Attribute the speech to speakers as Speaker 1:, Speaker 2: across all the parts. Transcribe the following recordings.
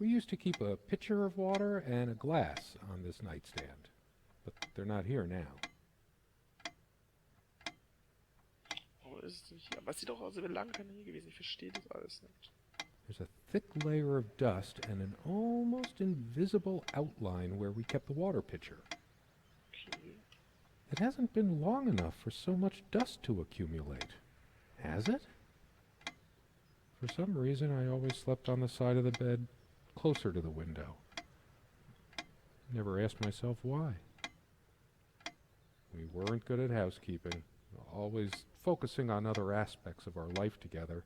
Speaker 1: We used to keep a pitcher of water and a glass on this nightstand, but they're not here now.
Speaker 2: Warum ist es nicht hier? Aber es sieht doch aus, als wäre lange keiner hier gewesen. Ich verstehe das alles nicht.
Speaker 1: There's a thick layer of dust and an almost invisible outline where we kept the water pitcher.
Speaker 2: Okay.
Speaker 1: It hasn't been long enough for so much dust to accumulate. Has it? For some reason, I always slept on the side of the bed closer to the window. Never asked myself why. We weren't good at housekeeping, always focusing on other aspects of our life together.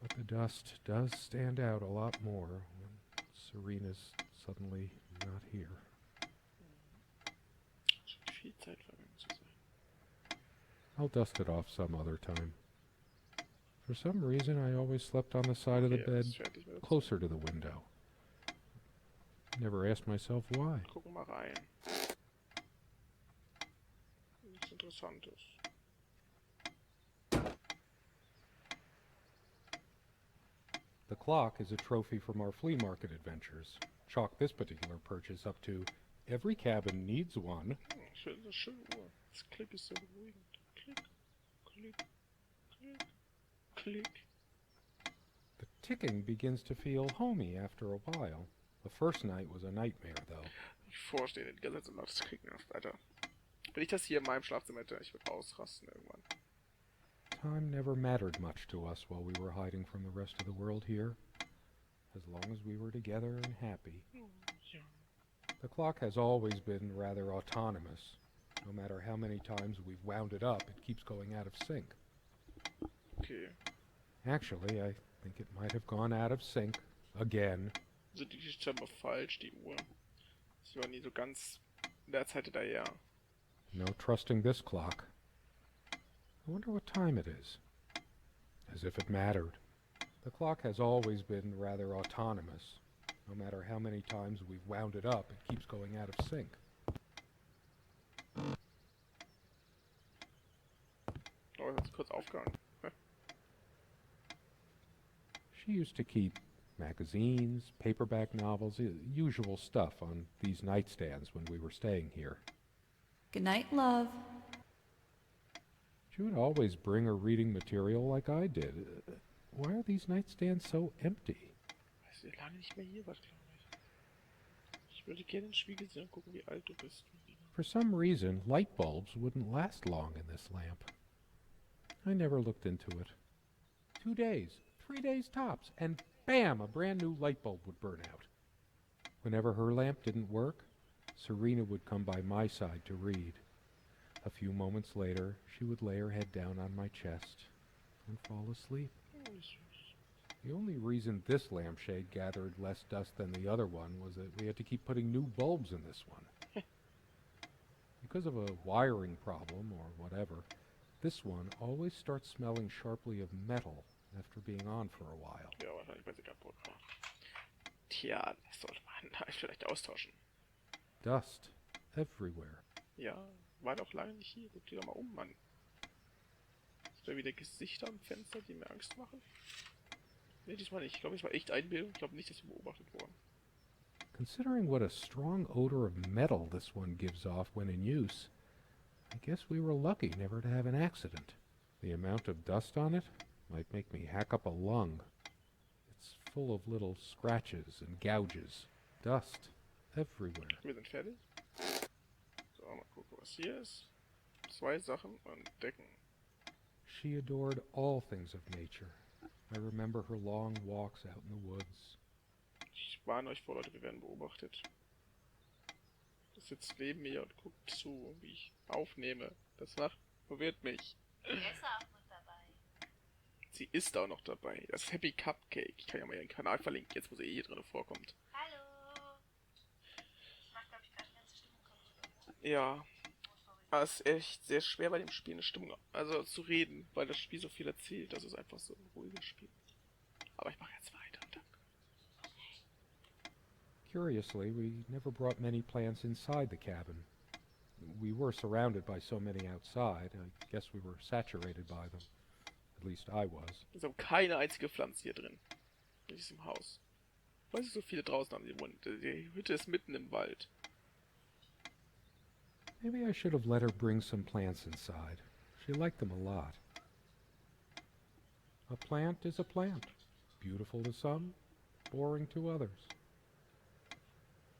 Speaker 1: But the dust does stand out a lot more when Serena's suddenly not here.
Speaker 2: Scheint viel Zeit vergangen zu sein.
Speaker 1: I'll dust it off some other time. For some reason, I always slept on the side of the
Speaker 2: Okay,
Speaker 1: bed
Speaker 2: ist fertig mit der
Speaker 1: closer to the window. Never asked myself why.
Speaker 2: Zeit. Gucken mal rein. Nichts Interessantes.
Speaker 1: The clock is a trophy from our flea market adventures. Chalk this particular purchase up to every cabin needs one.
Speaker 2: Ich finde das schöne Uhr. Das Klick ist so beruhigend. Klick, klick, klick, klick.
Speaker 1: The ticking begins to feel homey after a while. The first night was a nightmare, though.
Speaker 2: Ich vorstehe, die ganze Zeit so lautes Klicken auf, Alter. Wenn ich das hier in meinem Schlafzimmer hätte, ich würde ausrasten irgendwann.
Speaker 1: Time never mattered much to us while we were hiding from the rest of the world here. As long as we were together and happy.
Speaker 2: Ja.
Speaker 1: The clock has always been rather autonomous. No matter how many times we've wound it up, it keeps going out of sync.
Speaker 2: Okay.
Speaker 1: Actually, I think it might have gone out of sync again.
Speaker 2: Sind die scheinbar falsch, die Uhr. Sie war nie so ganz in der Zeit hinterher.
Speaker 1: No trusting this clock. I wonder what time it is. As if it mattered. The clock has always been rather autonomous. No matter how many times we've wound it up, it keeps going out of sync.
Speaker 2: Oh, das ist kurz aufgegangen.
Speaker 1: She used to keep magazines, paperback novels, usual stuff on these nightstands when we were staying here.
Speaker 3: Good night, love.
Speaker 1: She would always bring her reading material like I did. Why are these nightstands so empty?
Speaker 2: Weil sie lange nicht mehr hier war, glaube ich. Ich würde gerne in den Spiegel sehen und gucken, wie alt du bist.
Speaker 1: For some reason, light bulbs wouldn't last long in this lamp. I never looked into it. 2 days, 3 days tops, and bam, a brand new light bulb would burn out. Whenever her lamp didn't work, Serena would come by my side to read. A few moments later, she would lay her head down on my chest and fall asleep.
Speaker 2: Oh, wie süß.
Speaker 1: The only reason this lampshade gathered less dust than the other one was that we had to keep putting new bulbs in this one. Because of a wiring problem or whatever, this one always starts smelling sharply of metal after being on for a while.
Speaker 2: Ja, wahrscheinlich, weil sie kaputt war. Tja, das sollte man vielleicht austauschen.
Speaker 1: Dust everywhere.
Speaker 2: Ja, war doch lange nicht hier. Guck dir doch mal um, Mann. Ist da wieder Gesichter am Fenster, die mir Angst machen? Ne, diesmal nicht. Ich glaube, es war echt Einbildung. Ich glaube nicht, dass wir beobachtet wurden.
Speaker 1: Considering what a strong odor of metal this one gives off when in use, I guess we were lucky never to have an accident. The amount of dust on it might make me hack up a lung. It's full of little scratches and gouges. Dust everywhere.
Speaker 2: Wir sind fertig. So, mal gucken, was hier ist. 2 Sachen entdecken.
Speaker 1: She adored all things of nature. I remember her long walks out in the woods.
Speaker 2: Ich warne euch vor, Leute, wir werden beobachtet. Das sitzt neben mir und guckt zu, wie ich aufnehme. Das verwirrt mich.
Speaker 3: Er ist auch mit dabei.
Speaker 2: Sie ist auch noch dabei. Das ist Happy Cupcake. Ich kann ja mal ihren Kanal verlinken, jetzt wo sie hier drin vorkommt.
Speaker 3: Hallo. Ich mach, glaube ich, gerade die ganze Stimmung kaputt.
Speaker 2: Ja. Aber es ist echt sehr schwer bei dem Spiel eine Stimmung, also zu reden, weil das Spiel so viel erzählt. Das ist einfach so ein ruhiges Spiel. Aber ich mache jetzt weiter, danke.
Speaker 1: Curiously, we never brought many plants inside the cabin. We were surrounded by so many outside, I guess we were saturated by them. At least I was.
Speaker 2: Es ist keine einzige Pflanze hier drin. In diesem Haus. Weil sie so viele draußen haben, die wohnen. Die Hütte ist mitten im Wald.
Speaker 1: Maybe I should have let her bring some plants inside. She liked them a lot. A plant is a plant. Beautiful to some, boring to others.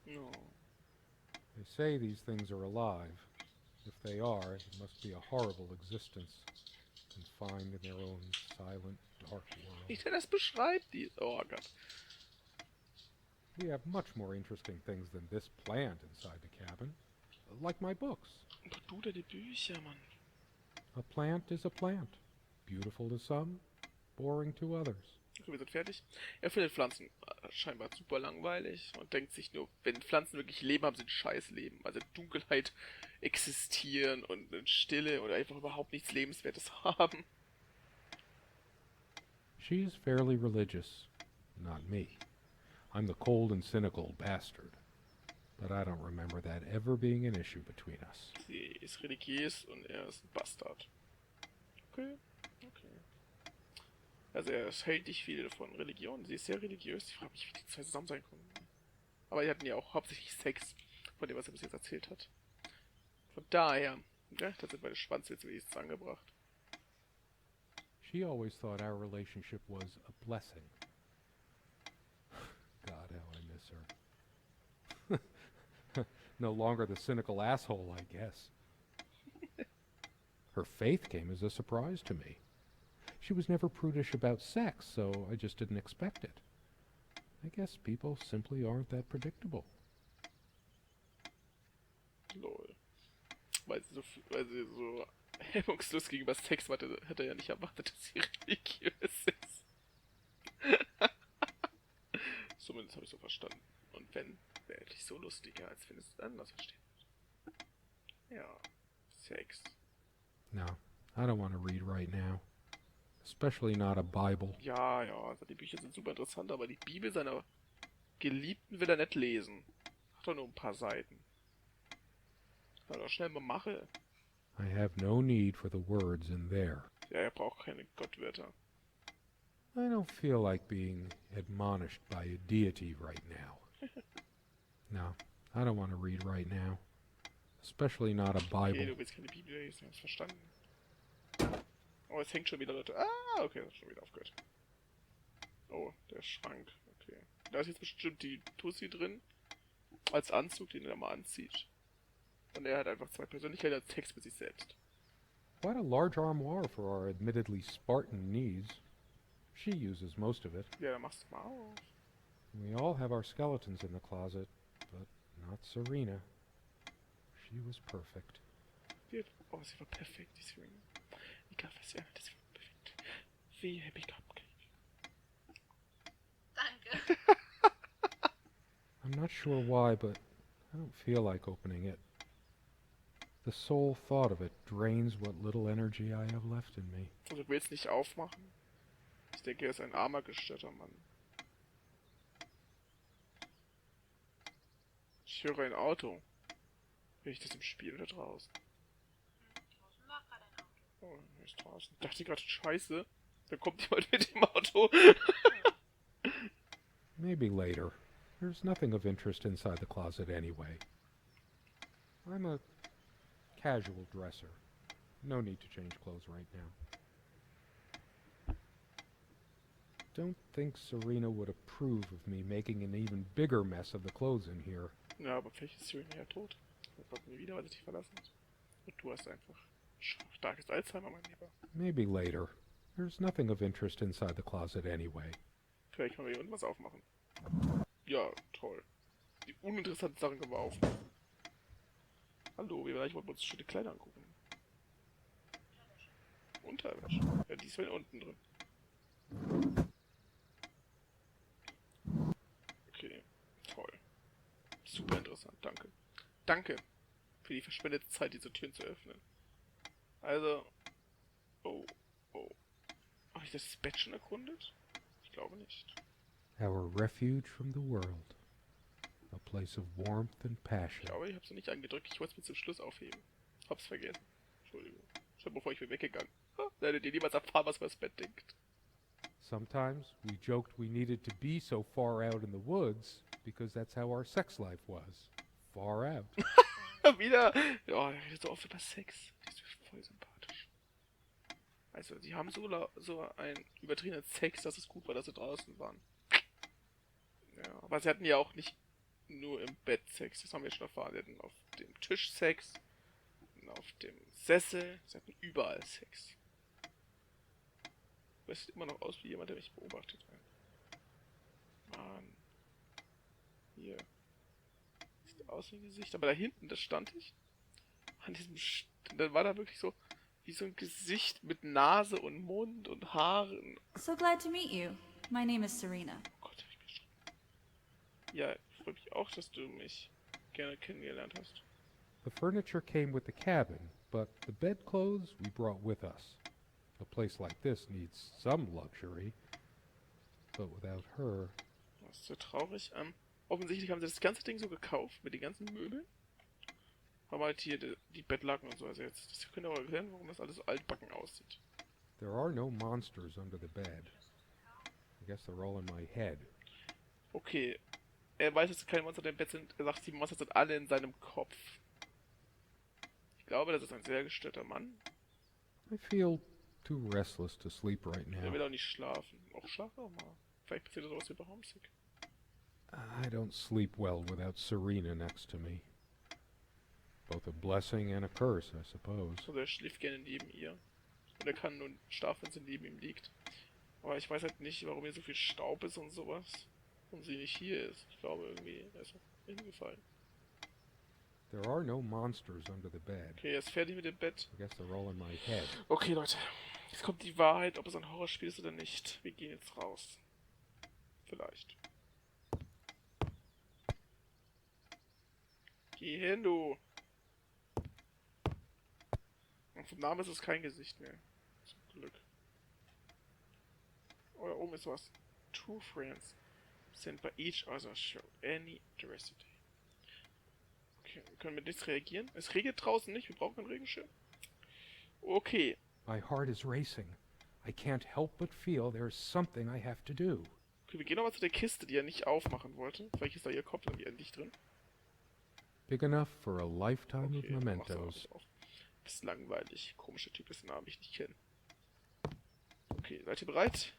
Speaker 2: No.
Speaker 1: They say these things are alive. If they are, it must be a horrible existence, confined in their own silent, dark world.
Speaker 2: Nicht, der das beschreibt, die... Oh Gott.
Speaker 1: We have much more interesting things than this plant inside the cabin, like my books.
Speaker 2: Aber du, deine Bücher, Mann.
Speaker 1: A plant is a plant. Beautiful to some, boring to others.
Speaker 2: Okay, wir sind fertig. Er findet Pflanzen scheinbar super langweilig und denkt sich nur, wenn Pflanzen wirklich Leben haben, sind scheiß Leben. Also Dunkelheit existieren und Stille oder einfach überhaupt nichts Lebenswertes haben.
Speaker 1: She is fairly religious. Not me. I'm the cold and cynical bastard. But I don't remember that ever being an issue between us.
Speaker 2: Sie ist religiös und er ist ein Bastard. Okay, okay. Also er hält nicht viel von Religion. Sie ist sehr religiös. Ich frage mich, wie die zwei zusammen sein konnten. Aber die hatten ja auch hauptsächlich Sex, von dem, was er bis jetzt erzählt hat. Von daher, ja, da sind meine Schwanzwitze wenigstens angebracht.
Speaker 1: She always thought our relationship was a blessing. God, how I miss her. No longer the cynical asshole, I guess. Her faith came as a surprise to me. She was never prudish about sex, so I just didn't expect it. I guess people simply aren't that predictable.
Speaker 2: Lol. Weil sie so hemmungslos gegenüber Sex war, hat er ja nicht erwartet, dass sie religiös ist. Zumindest habe ich so verstanden. Und wenn, wäre endlich so lustiger, als wenn es anders verstehen. Ja, Sex.
Speaker 1: No, I don't want to read right now. Especially not a Bible.
Speaker 2: Ja, also die Bücher sind super interessant, aber die Bibel seiner Geliebten will er nicht lesen. Hat doch nur ein paar Seiten. Kann er doch schnell mal machen.
Speaker 1: I have no need for the words in there.
Speaker 2: Ja, er braucht keine Gottwörter.
Speaker 1: I don't feel like being admonished by a deity right now. No, I don't want to read right now. Especially not a
Speaker 2: Okay,
Speaker 1: Bible.
Speaker 2: du willst keine Bibel lesen, hast verstanden. Oh, es hängt schon wieder Leute. Ah, okay, das ist schon wieder aufgehört. Oh, der Schrank. Okay. Da ist jetzt bestimmt die Tussi drin. Als Anzug, den er mal anzieht. Und er hat einfach zwei Persönlichkeiten als Text mit sich selbst.
Speaker 1: Quite a large armoire for our admittedly Spartan needs. She uses most of it.
Speaker 2: Ja, dann machst du mal auf.
Speaker 1: We all have our skeletons in the closet, but not Serena. She was perfect.
Speaker 2: Oh, sie war perfekt, die Serena. Egal was sie anhat, sie war perfekt. Wie Happy Cupcake.
Speaker 3: Danke.
Speaker 1: I'm not sure why, but I don't feel like opening it. The sole thought of it drains what little energy I have left in me.
Speaker 2: Also, du willst nicht aufmachen? Ich denke, er ist ein armer, gestörter Mann. Ich höre ein Auto. Bin ich das im Spiel oder draußen?
Speaker 3: Draußen war gerade ein Auto.
Speaker 2: Oh, er ist draußen. Ich dachte gerade, scheiße. Da kommt jemand mit dem Auto.
Speaker 1: Maybe later. There's nothing of interest inside the closet anyway. I'm a casual dresser. No need to change clothes right now. Don't think Serena would approve of me making an even bigger mess of the clothes in here.
Speaker 2: Ja, aber vielleicht ist Serena ja tot. Das wird mir wieder, weil sie dich verlassen hat. Und du hast einfach starkes Alzheimer, mein Lieber.
Speaker 1: Maybe later. There's nothing of interest inside the closet anyway.
Speaker 2: Vielleicht können wir hier unten was aufmachen. Ja, toll. Die uninteressanten Sachen können wir aufmachen. Hallo, wir wollten uns schöne Kleider angucken. Unterwäsche. Ja, die ist hier unten drin. Okay, toll. Super interessant, danke. Danke für die verschwendete Zeit, diese Türen zu öffnen. Also, oh. Habe ich das Bett schon erkundet? Ich glaube nicht.
Speaker 1: Our refuge from the world. A place of warmth and
Speaker 2: Ich
Speaker 1: passion.
Speaker 2: glaube, ich habe sie nicht angedrückt. Ich wollte es mir zum Schluss aufheben. Hab's vergessen. Entschuldigung. Schon bevor ich bin weggegangen. Werdet ihr niemals erfahren, was über das Bett denkt.
Speaker 1: Sometimes we joked we needed to be so far out in the woods because that's how our sex life was. Far out.
Speaker 2: Wieder. Oh, er redet so oft über Sex. Das ist voll sympathisch. Also, sie haben so einen übertriebenen Sex, dass es gut war, dass sie draußen waren. Ja, aber sie hatten ja auch nicht nur im Bett Sex, das haben wir schon erfahren. Sie hatten auf dem Tisch Sex, auf dem Sessel, sie hatten überall Sex. Das sieht immer noch aus wie jemand, der mich beobachtet. Mann. Hier. Sieht aus wie ein Gesicht. Aber da hinten, da stand ich. An diesem da war da wirklich so wie so ein Gesicht mit Nase und Mund und Haaren.
Speaker 4: So glad to meet you. My name is Serena.
Speaker 2: Oh Gott, hab ich mich schon. Ja, ich freue mich auch, dass du mich gerne kennengelernt hast.
Speaker 1: The furniture came with the cabin, but the bedclothes we brought with us. A place like this needs some luxury, but without her...
Speaker 2: Das ist so traurig. Offensichtlich haben sie das ganze Ding so gekauft, mit den ganzen Möbeln. Haben halt hier die Bettlaken und so ersetzt. Das könnt ihr aber erklären, warum das alles so altbacken aussieht.
Speaker 1: There are no monsters under the bed. I guess they're all in my head.
Speaker 2: Okay. Er weiß, dass keine Monster im Bett sind. Er sagt, die Monster sind alle in seinem Kopf. Ich glaube, das ist ein sehr gestörter Mann.
Speaker 1: I feel too restless to sleep right
Speaker 2: Er
Speaker 1: now.
Speaker 2: will auch nicht schlafen. Auch schlafen auch mal. Vielleicht passiert sowas wie bei Homesick.
Speaker 1: I don't sleep well without Serena next to me. Both a blessing and a curse, I suppose.
Speaker 2: Also er schläft gerne neben ihr. Und er kann nur schlafen, wenn sie neben ihm liegt. Aber ich weiß halt nicht, warum hier so viel Staub ist und sowas. Und sie nicht hier ist. Ich glaube irgendwie, er ist hingefallen.
Speaker 1: There are no monsters under the bed.
Speaker 2: Okay, er ist fertig mit dem Bett.
Speaker 1: I guess they're all in my head.
Speaker 2: Okay, Leute. Jetzt kommt die Wahrheit, ob es ein Horrorspiel ist oder nicht. Wir gehen jetzt raus. Vielleicht. Geh hin, du! Und vom Namen ist es kein Gesicht mehr. Zum Glück. Oh, da oben ist was. True friends sent by each other show any curiosity. Okay, wir können mit nichts reagieren. Es regnet draußen nicht, wir brauchen keinen Regenschirm. Okay.
Speaker 1: My heart is racing. I can't help but feel there's something I have to do.
Speaker 2: Okay, wir gehen nochmal zu der Kiste, die er nicht aufmachen wollte. Vielleicht ist da ihr Kopf dann wieder endlich drin.
Speaker 1: Big enough for a lifetime
Speaker 2: Okay,
Speaker 1: of
Speaker 2: dann machst du
Speaker 1: mementos.
Speaker 2: alles auf. Das ist langweilig. Komischer Typ, dessen Namen ich nicht kenne. Okay, seid ihr bereit?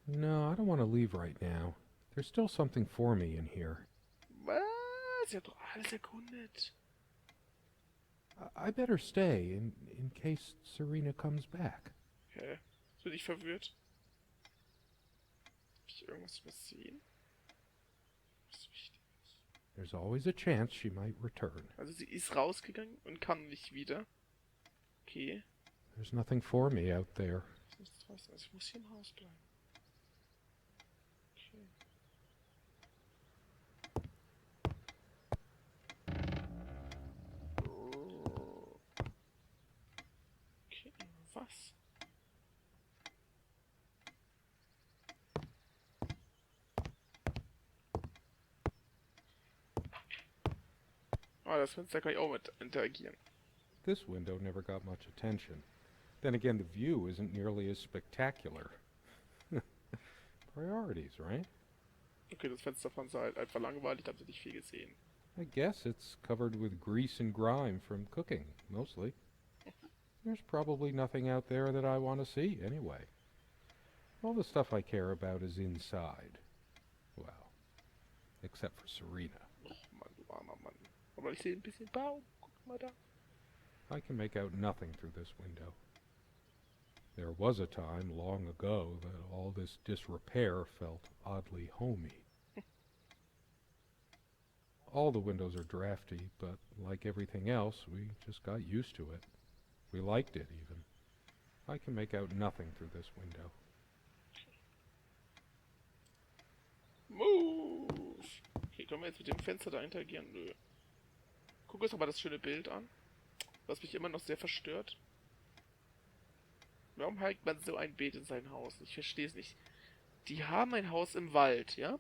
Speaker 1: No, I don't want to leave right now. There's still something for me in here.
Speaker 2: Was? Sie hat doch alles erkundet.
Speaker 1: I better stay in case Serena comes back.
Speaker 2: Okay. Bin ich verwirrt? Hab ich irgendwas übersehen? Was wichtig ist.
Speaker 1: There's always a chance she might return.
Speaker 2: Also sie ist rausgegangen und kam nicht wieder. Okay.
Speaker 1: There's nothing for me out there.
Speaker 2: Ist nichts draußen. Also ich muss hier im Haus bleiben. Okay. Oh. Okay, was? Ah, das Fenster kann ich auch mit interagieren.
Speaker 1: This window never got much attention. Then again, the view isn't nearly as spectacular. Priorities, right?
Speaker 2: Okay, das Fenster fand sie halt einfach langweilig, da haben sie nicht viel gesehen.
Speaker 1: I guess it's covered with grease and grime from cooking, mostly. There's probably nothing out there that I want to see, anyway. All the stuff I care about is inside. Well, except for Serena.
Speaker 2: Och Mann, du armer Mann. Aber ich sehe ein bisschen Baum. Guck mal da.
Speaker 1: I can make out nothing through this window. There was a time long ago that all this disrepair felt oddly homey. All the windows are drafty, but like everything else, we just got used to it. We liked it, even. I can make out nothing through this window.
Speaker 2: Move! Okay, können wir jetzt mit dem Fenster da interagieren? Nö. Guck uns aber das schöne Bild an. Was mich immer noch sehr verstört. Warum hängt man so ein Bild in sein Haus? Ich verstehe es nicht. Die haben ein Haus im Wald, ja?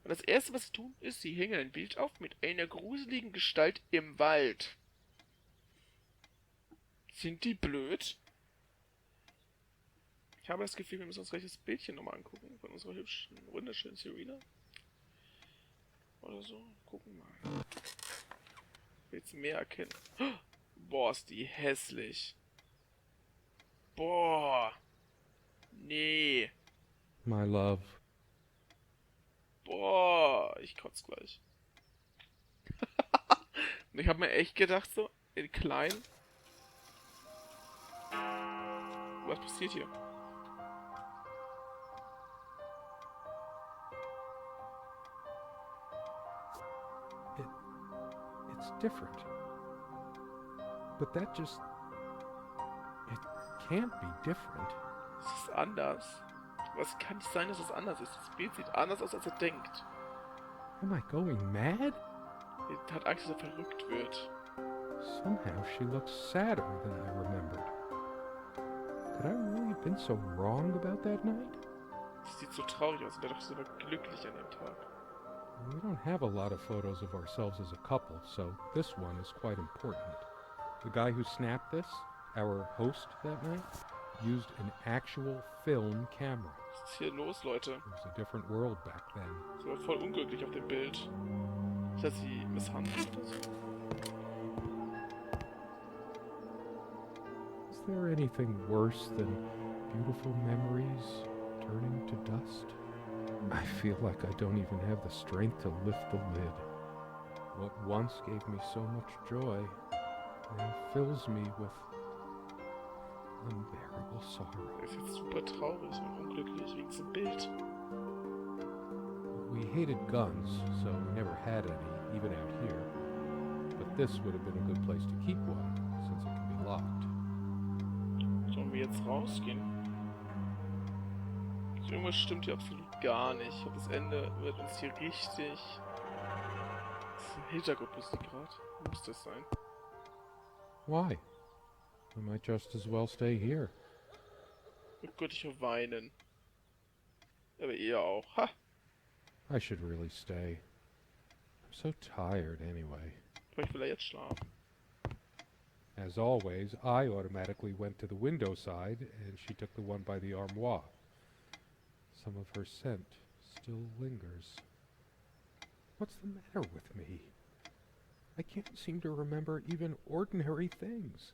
Speaker 2: Und das erste, was sie tun, ist, sie hängen ein Bild auf mit einer gruseligen Gestalt im Wald. Sind die blöd? Ich habe das Gefühl, wir müssen uns gleich das Bildchen nochmal angucken von unserer hübschen, wunderschönen Serena. Oder so. Gucken mal. Ich will jetzt mehr erkennen. Boah, ist die hässlich. Boah. Nee.
Speaker 1: My love.
Speaker 2: Boah. Ich kotze gleich. Und ich habe mir echt gedacht, so, in klein. Was passiert hier?
Speaker 1: It's different. But that just... It can't be different.
Speaker 2: Es ist anders. Was kann nicht sein, dass es anders ist? Das Bild sieht anders aus, als er denkt.
Speaker 1: Am I going mad?
Speaker 2: Er hat Angst, dass er verrückt wird.
Speaker 1: Somehow she looks sadder than I remembered. Could I really have been so wrong about that night?
Speaker 2: Sie sieht so traurig aus und er dachte, sie war glücklich an dem Tag.
Speaker 1: We don't have a lot of photos of ourselves as a couple, so this one is quite important. The guy who snapped this, our host that night, used an actual film camera.
Speaker 2: Was ist hier los, Leute?
Speaker 1: It was a different world back then.
Speaker 2: Sie war voll unglücklich auf dem Bild. Ist das sie misshandelt oder so?
Speaker 1: Is there anything worse than beautiful memories turning to dust? I feel like I don't even have the strength to lift the lid. What once gave me so much joy now fills me with unbearable sorrow.
Speaker 2: Er ist jetzt super traurig und unglücklich wegen diesem Bild.
Speaker 1: We hated guns, so we never had any, even out here. But this would have been a good place to keep one, since it can be locked.
Speaker 2: Sollen wir jetzt rausgehen? Also irgendwas stimmt hier absolut gar nicht. Ich glaube, das Ende wird uns hier richtig... Das ist ein Hintergrundmusik gerade. Muss das sein?
Speaker 1: Why? I might just as well stay here.
Speaker 2: Oh Gott, ich will weinen. Aber ihr auch. Ha!
Speaker 1: I should really stay. I'm so tired anyway.
Speaker 2: Vielleicht will er jetzt schlafen.
Speaker 1: As always, I automatically went to the window side, and she took the one by the armoire. Some of her scent still lingers. What's the matter with me? I can't seem to remember even ordinary things.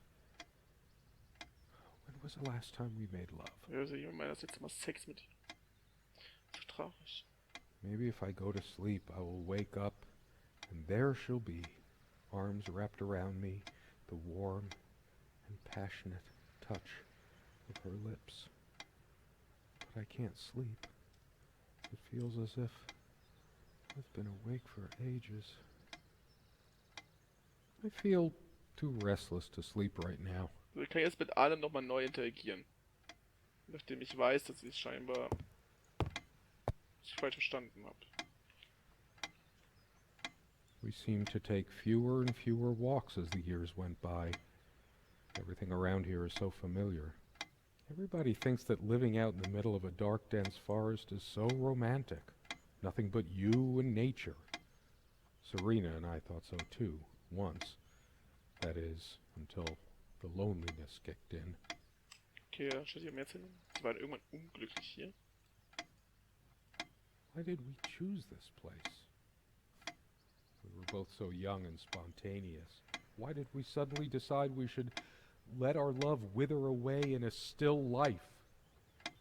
Speaker 1: When was the last time we made love?
Speaker 2: Also jemand meint, das jetzt immer Sex mit ihr. So traurig.
Speaker 1: Maybe if I go to sleep, I will wake up, and there she'll be, arms wrapped around me, the warm and passionate touch of her lips. But I can't sleep. It feels as if I've been awake for ages. I feel too restless to sleep right now.
Speaker 2: Also ich kann jetzt mit allem nochmal neu interagieren. Nachdem ich weiß, dass ich es scheinbar falsch verstanden habe.
Speaker 1: We seemed to take fewer and fewer walks as the years went by. Everything around here is so familiar. Everybody thinks that living out in the middle of a dark, dense forest is so romantic. Nothing but you and nature. Serena and I thought so too, once. That is, until the loneliness kicked in.
Speaker 2: Okay, dann steht hier mehr zu. Sie waren irgendwann unglücklich hier.
Speaker 1: Why did we choose this place? We were both so young and spontaneous. Why did we suddenly decide we should let our love wither away in a still life?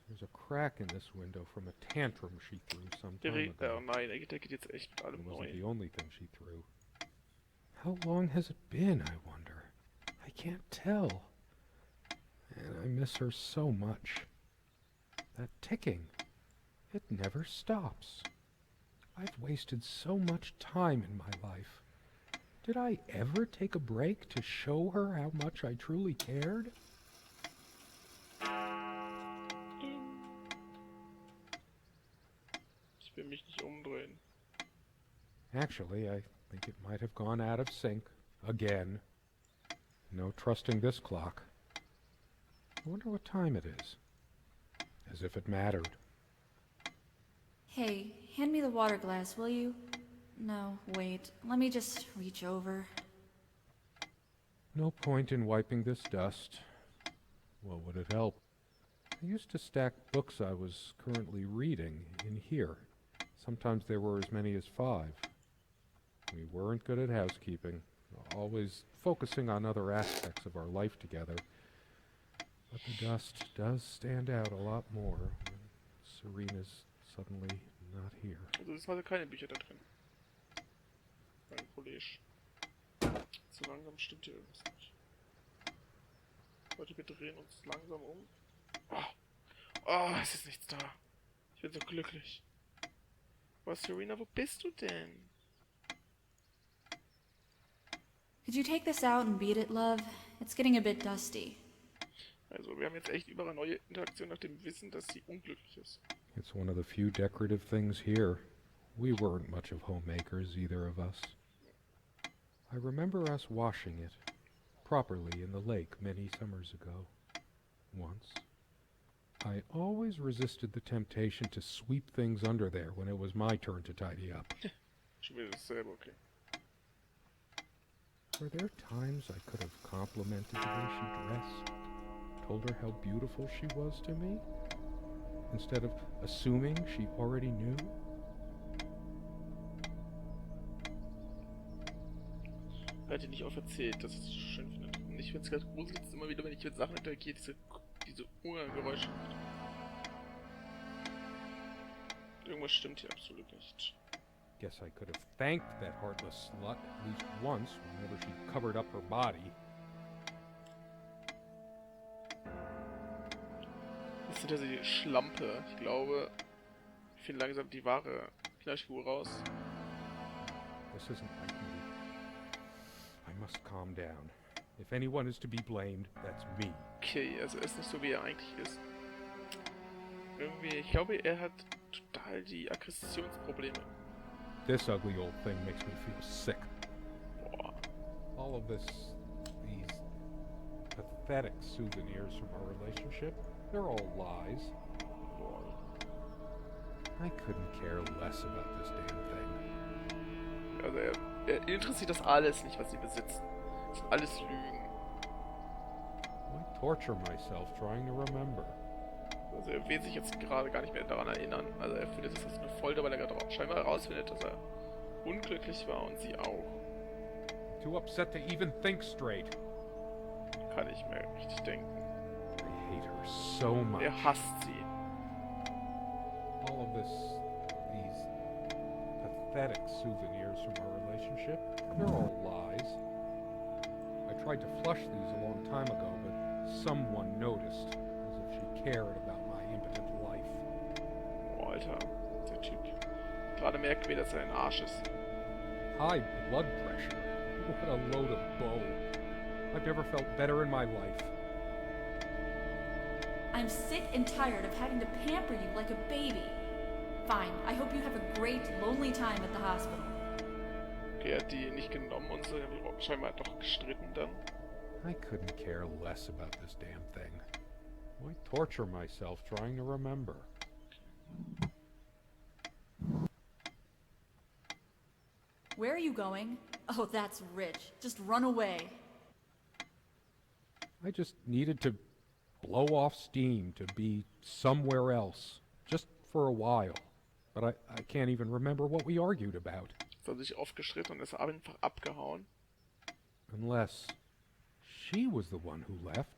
Speaker 1: There's a crack in this window from a tantrum she threw some time ago.
Speaker 2: Oh nein, der geht jetzt echt mit allem
Speaker 1: It wasn't
Speaker 2: neu.
Speaker 1: the only thing she threw. How long has it been, I wonder? I can't tell. And I miss her so much. That ticking, it never stops. I've wasted so much time in my life. Did I ever take a break to show her how much I truly cared?
Speaker 2: Ich will mich nicht umdrehen.
Speaker 1: Actually, I think it might have gone out of sync. Again. No trusting this clock. I wonder what time it is. As if it mattered.
Speaker 4: Hey, hand me the water glass, will you? No, wait. Let me just reach over.
Speaker 1: No point in wiping this dust. What would it help? I used to stack books I was currently reading in here. Sometimes there were as many as 5. We weren't good at housekeeping, always focusing on other aspects of our life together. But the dust does stand out a lot more when Serena's suddenly not here.
Speaker 2: Also diesmal sind keine Bücher da drin. Beim College. So langsam stimmt hier irgendwas nicht. Leute, wir drehen uns langsam um. Oh, es ist nichts da. Ich bin so glücklich. Was, Serena, wo bist du denn?
Speaker 4: Could you take this out and beat it, love? It's getting a bit dusty.
Speaker 2: Also, wir haben jetzt echt überall neue Interaktionen nach dem Wissen, dass sie unglücklich ist.
Speaker 1: It's one of the few decorative things here. We weren't much of homemakers, either of us. I remember us washing it properly in the lake many summers ago. Once. I always resisted the temptation to sweep things under there when it was my turn to tidy up.
Speaker 2: Schon wieder dasselbe, okay.
Speaker 1: Were there times I could have complimented the way she dressed? Told her how beautiful she was to me? Instead of assuming she already knew?
Speaker 2: Er hat ihr nicht auferzählt, dass er es so schön findet. Und ich finde es ganz gruselig, dass immer wieder, wenn ich mit Sachen interagiere, diese Geräusche macht. Irgendwas stimmt hier absolut nicht.
Speaker 1: Guess I could have thanked that heartless slut at least once whenever she covered up her body.
Speaker 2: Das sind also die Schlampe. Ich glaube, ich finde langsam die wahre Knallspur raus.
Speaker 1: This isn't like me. I must calm down. If anyone is to be blamed, that's me.
Speaker 2: Okay, also er ist nicht so, wie er eigentlich ist. Irgendwie, ich glaube, er hat total die Aggressionsprobleme.
Speaker 1: This ugly old thing makes me feel sick.
Speaker 2: Boah.
Speaker 1: All of these pathetic souvenirs from our relationship, they're all lies.
Speaker 2: Boah.
Speaker 1: I couldn't care less about this damn thing.
Speaker 2: Also er interessiert das alles nicht, was sie besitzen. Das sind alles Lügen.
Speaker 1: Why torture myself trying to remember?
Speaker 2: Also er will sich jetzt gerade gar nicht mehr daran erinnern. Also er findet, das ist eine Folter, weil er gerade scheinbar herausfindet, dass er unglücklich war und sie auch.
Speaker 1: Too upset to even think straight.
Speaker 2: Kann ich mir richtig denken.
Speaker 1: I hate her so much.
Speaker 2: Er hasst sie.
Speaker 1: All of these pathetic souvenirs from our relationship, they're all lies. I tried to flush these a long time ago, but someone noticed, as if she cared about my impotent life.
Speaker 2: Oh, Alter, der Typ. Gerade merken wir, dass er ein Arsch ist.
Speaker 1: High blood pressure. What a load of bull. I've never felt better in my life.
Speaker 4: I'm sick and tired of having to pamper you like a baby. Fine, I hope you have a great, lonely time at the hospital.
Speaker 2: Okay, er hat die nicht genommen und so, scheinbar doch gestritten dann.
Speaker 1: I couldn't care less about this damn thing. Why torture myself trying to remember?
Speaker 4: Where are you going? Oh, that's rich. Just run away.
Speaker 1: I just needed to blow off steam, to be somewhere else, just for a while. But I can't even remember what we argued about.
Speaker 2: So hat sich aufgestritten und ist einfach abgehauen.
Speaker 1: Unless she was the one who left.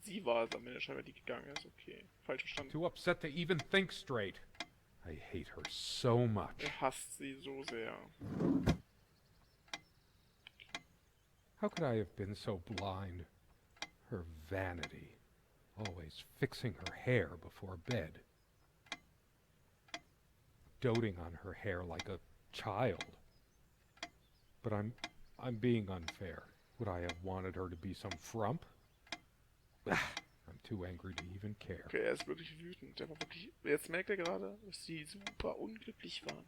Speaker 2: Sie war es am Ende scheinbar, die gegangen ist. Okay, falsch verstanden.
Speaker 1: Too upset to even think straight. I hate her so much.
Speaker 2: Er hasst sie so sehr.
Speaker 1: How could I have been so blind? Her vanity. Always fixing her hair before bed. Doting on her hair like a child. But I'm being unfair. Would I have wanted her to be some frump? I'm too angry to even care.
Speaker 2: Okay, er ist wirklich wütend. Er war wirklich, jetzt merkt er gerade, dass sie super unglücklich waren.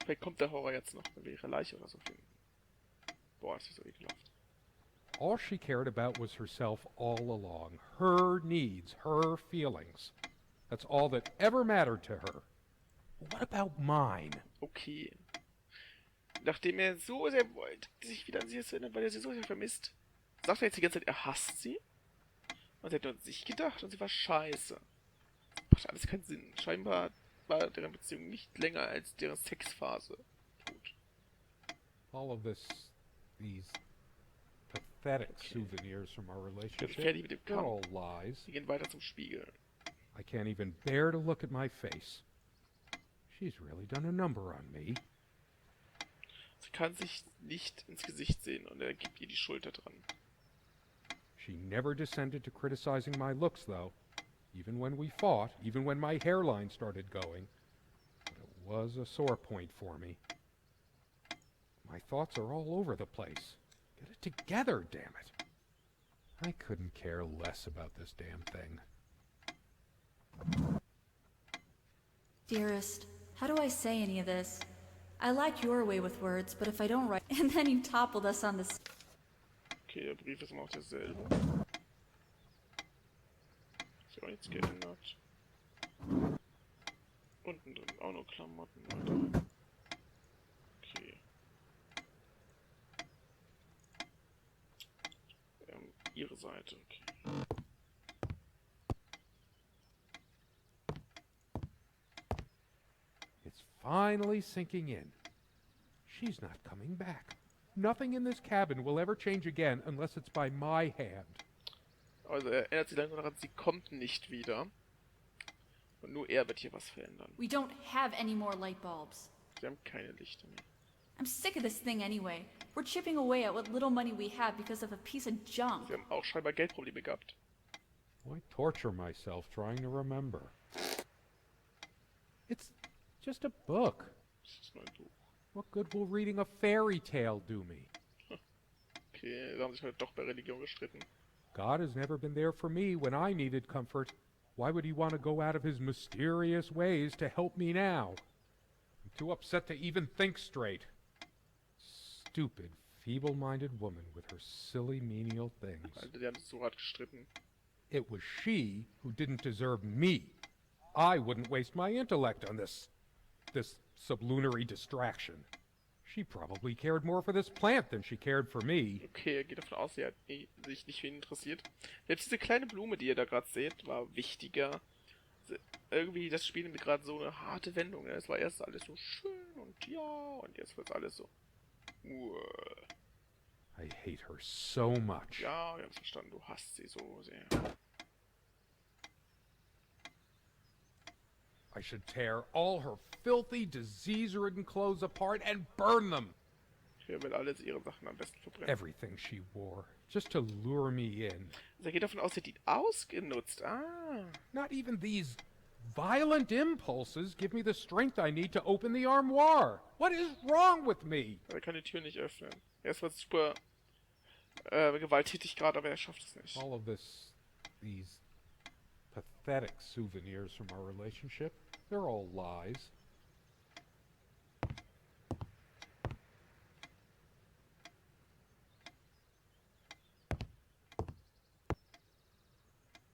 Speaker 2: Vielleicht kommt der Horror jetzt noch, wenn wir ihre Leiche oder so finden. Boah, ist das so ekelhaft.
Speaker 1: All she cared about was herself all along. Her needs, her feelings. That's all that ever mattered to her. What about mine?
Speaker 2: Okay. Nachdem er so sehr wollte, sich wieder an sie erinnern, weil er sie so sehr vermisst, sagt er jetzt die ganze Zeit, er hasst sie? Und sie hat nur an sich gedacht und sie war scheiße. Macht alles keinen Sinn. Scheinbar war deren Beziehung nicht länger als deren Sexphase. Gut.
Speaker 1: All of these pathetic souvenirs from our relationship,
Speaker 2: Fertig mit dem
Speaker 1: they're all
Speaker 2: Kampf.
Speaker 1: lies.
Speaker 2: Wir gehen weiter zum Spiegel.
Speaker 1: I can't even bear to look at my face. She's really done a number on me.
Speaker 2: Sie kann sich nicht ins Gesicht sehen und er gibt ihr die Schulter dran.
Speaker 1: She never descended to criticizing my looks, though. Even when we fought, even when my hairline started going. But it was a sore point for me. My thoughts are all over the place. Get it together, damn it. I couldn't care less about this damn thing.
Speaker 4: Dearest, how do I say any of this? I like your way with words, but if I don't write... And then you toppled us on this...
Speaker 2: Okay, der Brief ist immer noch derselbe. Ist ja auch nichts geändert. Unten drin auch nur Klamotten, Alter. Okay. Ihre Seite, okay.
Speaker 1: It's finally sinking in. She's not coming back. Nothing in this cabin will ever change again unless it's by my hand.
Speaker 2: Also er erinnert sich langsam daran, sie kommt nicht wieder. Und nur er wird hier was verändern.
Speaker 4: We don't have any more light bulbs.
Speaker 2: Sie haben keine Lichter mehr.
Speaker 4: I'm sick of this thing anyway. We're chipping away at what little money we have because of a piece of junk.
Speaker 2: Sie haben auch scheinbar Geldprobleme gehabt.
Speaker 1: Why torture myself trying to remember? It's just a book.
Speaker 2: Das ist nur ein Buch.
Speaker 1: What good will reading a fairy tale do me?
Speaker 2: Okay, da haben sich heute doch bei Religion gestritten.
Speaker 1: God has never been there for me when I needed comfort. Why would he want to go out of his mysterious ways to help me now? I'm too upset to even think straight. Stupid, feeble-minded woman with her silly menial things.
Speaker 2: Alter, die haben sich so hart gestritten.
Speaker 1: It was she who didn't deserve me. I wouldn't waste my intellect on this sublunary distraction. She probably cared more for this plant than she cared for me.
Speaker 2: Okay, er geht davon aus, sie hat sich nicht für ihn interessiert. Selbst diese kleine Blume, die ihr da gerade seht, war wichtiger. Irgendwie, das Spiel nimmt gerade so eine harte Wendung. Es war erst alles so schön und ja, und jetzt wird alles so.
Speaker 1: I hate her so much.
Speaker 2: Ja, wir haben verstanden, du hasst sie so sehr.
Speaker 1: I should tear all her filthy, disease-ridden clothes apart and burn them.
Speaker 2: Er will alles ihre Sachen am besten verbrennen.
Speaker 1: Everything she wore, just to lure me in.
Speaker 2: Also er geht davon aus, sie hat ihn ausgenutzt. Ah.
Speaker 1: Not even these violent impulses give me the strength I need to open the armoire. What is wrong with me?
Speaker 2: Er kann die Tür nicht öffnen. Er ist zwar super gewalttätig gerade, aber er schafft es nicht.
Speaker 1: All of these pathetic souvenirs from our relationship, they're all lies.